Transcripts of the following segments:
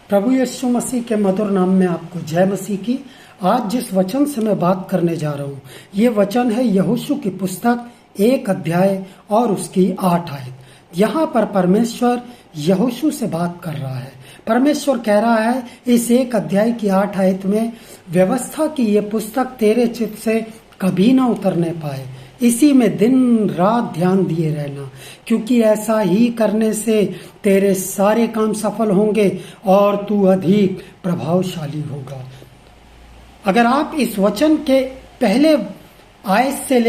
प्रभु यीशु मसीह के मधुर नाम में आपको जय मसीह की। आज जिस वचन से मैं बात करने जा रहा हूँ ये वचन है यहोशू की पुस्तक 1 अध्याय और उसकी 8 आयत। यहाँ पर परमेश्वर यहोशू से बात कर रहा है। परमेश्वर कह रहा है इस 1 अध्याय की 8 आयत में, व्यवस्था की ये पुस्तक तेरे चित्त से कभी ना उतरने पाए, इसी में दिन रात ध्यान दिए रहना, क्योंकि ऐसा ही करने से तेरे सारे काम सफल होंगे और तू अधिक प्रभावशाली होगा। अगर आप इस वचन के पहली आयत से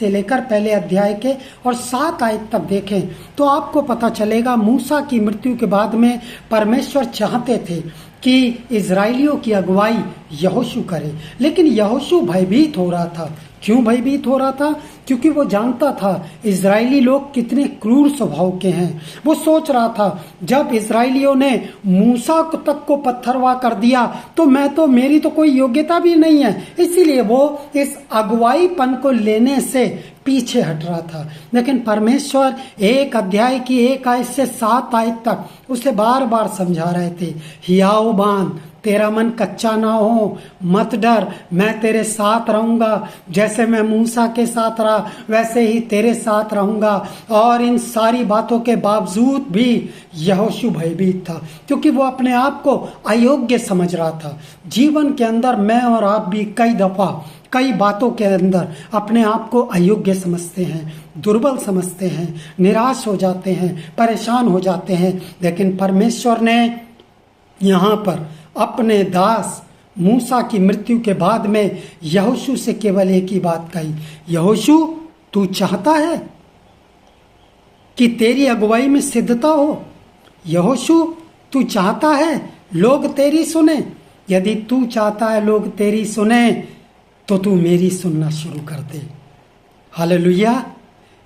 लेकर पहले अध्याय के और 7 आयत तक देखें तो आपको पता चलेगा मूसा की मृत्यु के बाद में परमेश्वर चाहते थे कि इजराइलियों की अगुवाई यहोशू करे, लेकिन यहोशू भयभीत हो रहा था। क्यों भयभीत हो रहा था? क्योंकि वो जानता था इजरायली लोग कितने क्रूर स्वभाव के हैं। वो सोच रहा था जब इजरायलियों ने मूसा तक को पत्थरवा कर दिया तो मेरी तो कोई योग्यता भी नहीं है, इसीलिए वो इस अगुवाईपन को लेने से पीछे हट रहा था। लेकिन परमेश्वर 1 अध्याय की 1 आयत से 7 आयत तक उसे बार बार समझा रहे थे, हियाव बांध, तेरा मन कच्चा ना हो, मत डर, मैं तेरे साथ रहूंगा। जैसे मैं मूसा के साथ रहा वैसे ही तेरे साथ रहूंगा। और इन सारी बातों के बावजूद भी यहोशू भयभीत था, क्योंकि वो अपने आप को अयोग्य समझ रहा था। जीवन के अंदर मैं और आप भी कई बातों के अंदर अपने आप को अयोग्य समझते हैं, दुर्बल समझते हैं, निराश हो जाते हैं, परेशान हो जाते हैं। लेकिन परमेश्वर ने यहाँ पर अपने दास मूसा की मृत्यु के बाद में यहोशू से केवल एक ही बात कही, यहोशू तू चाहता है कि तेरी अगुवाई में सिद्धता हो? यहोशू तू चाहता है लोग तेरी सुने? यदि तू चाहता है लोग तेरी सुने तो तू मेरी सुनना शुरू कर दे। हालेलुया।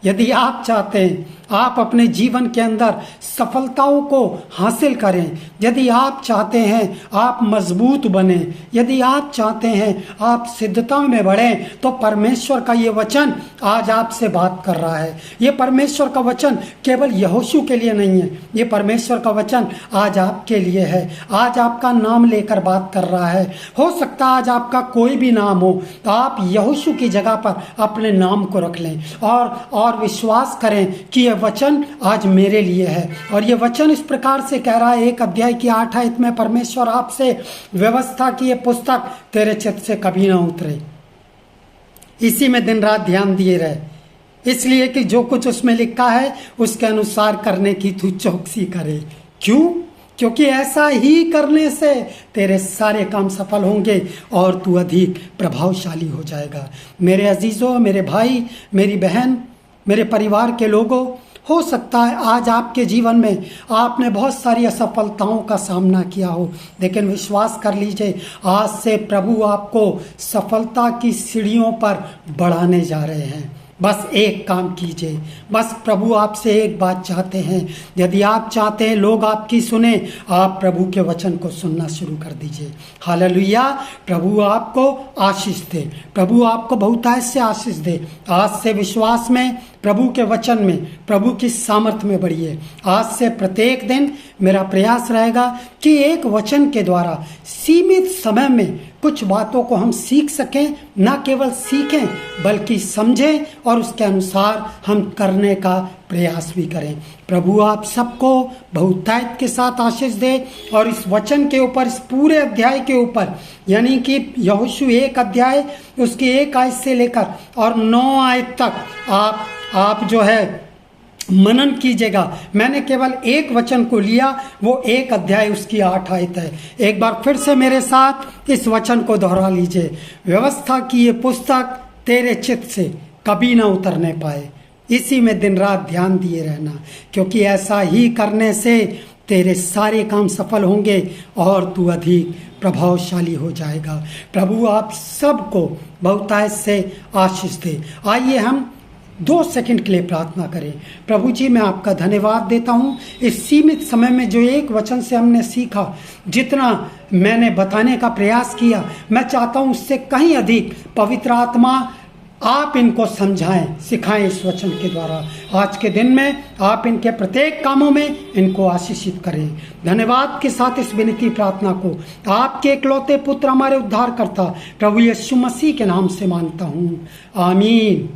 यदि आप चाहते हैं आप अपने जीवन के अंदर सफलताओं को हासिल करें, यदि आप चाहते हैं आप मजबूत बने, यदि आप चाहते हैं आप सिद्धता में बढ़ें, तो परमेश्वर का ये वचन आज आपसे बात कर रहा है। ये परमेश्वर का वचन केवल यहोशू के लिए नहीं है, ये परमेश्वर का वचन आज आपके लिए है। आज आपका नाम लेकर बात कर रहा है। हो सकता है आज आपका कोई भी नाम हो, तो आप यहोशू की जगह पर अपने नाम को रख लें और विश्वास करें कि यह वचन आज मेरे लिए है। और ये वचन इस प्रकार से कह रहा है 1 अध्याय की 8 आयत में, परमेश्वर आपसे, व्यवस्था की ये पुस्तक तेरे चित्त से कभी ना उतरे, इसी में दिन रात ध्यान दिए रहे, इसलिए कि जो कुछ उसमें लिखा है उसके अनुसार करने की तू चौकसी करे। क्यों? क्योंकि ऐसा ही करने से तेरे सारे काम सफल होंगे और तू अधिक प्रभावशाली हो जाएगा। मेरे अजीजों, मेरे भाई, मेरी बहन, मेरे परिवार के लोगों, हो सकता है आज आपके जीवन में आपने बहुत सारी असफलताओं का सामना किया हो, लेकिन विश्वास कर लीजिए आज से प्रभु आपको सफलता की सीढ़ियों पर बढ़ाने जा रहे हैं। बस एक काम कीजिए, बस प्रभु आपसे एक बात चाहते हैं। यदि आप चाहते हैं लोग आपकी सुने, आप प्रभु के वचन को सुनना शुरू कर दीजिए। हालेलुया। प्रभु आपको आशीष दे, प्रभु आपको बहुतायत से आशीष दे। आज से विश्वास में, प्रभु के वचन में, प्रभु की सामर्थ में बढ़िए। आज से प्रत्येक दिन मेरा प्रयास रहेगा कि एक वचन के द्वारा सीमित समय में कुछ बातों को हम सीख सकें, न केवल सीखें बल्कि समझें और उसके अनुसार हम करने का प्रयास भी करें। प्रभु आप सबको बहुतायत के साथ आशीष दे। और इस वचन के ऊपर, इस पूरे अध्याय के ऊपर, यानी कि यहोशू 1 अध्याय उसकी 1 आयत से लेकर और 9 आयत तक आप जो है मनन कीजिएगा। मैंने केवल एक वचन को लिया, वो 1 अध्याय उसकी 8 आयत है। एक बार फिर से मेरे साथ इस वचन को दोहरा लीजिए, व्यवस्था की ये पुस्तक तेरे चित्त से कभी ना उतरने पाए, इसी में दिन रात ध्यान दिए रहना, क्योंकि ऐसा ही करने से तेरे सारे काम सफल होंगे और तू अधिक प्रभावशाली हो जाएगा। प्रभु आप सबको बहुतायत से आशीष दे। आइए हम 2 सेकंड के लिए प्रार्थना करें। प्रभु जी, मैं आपका धन्यवाद देता हूँ इस सीमित समय में जो एक वचन से हमने सीखा, जितना मैंने बताने का प्रयास किया, मैं चाहता हूँ उससे कहीं अधिक पवित्र आत्मा आप इनको समझाएं, सिखाएं इस वचन के द्वारा। आज के दिन में आप इनके प्रत्येक कामों में इनको आशीषित करें। धन्यवाद के साथ इस विनती प्रार्थना को आपके इकलौते पुत्र हमारे उद्धारकर्ता प्रभु यीशु मसीह के नाम से मांगता हूँ, आमीन।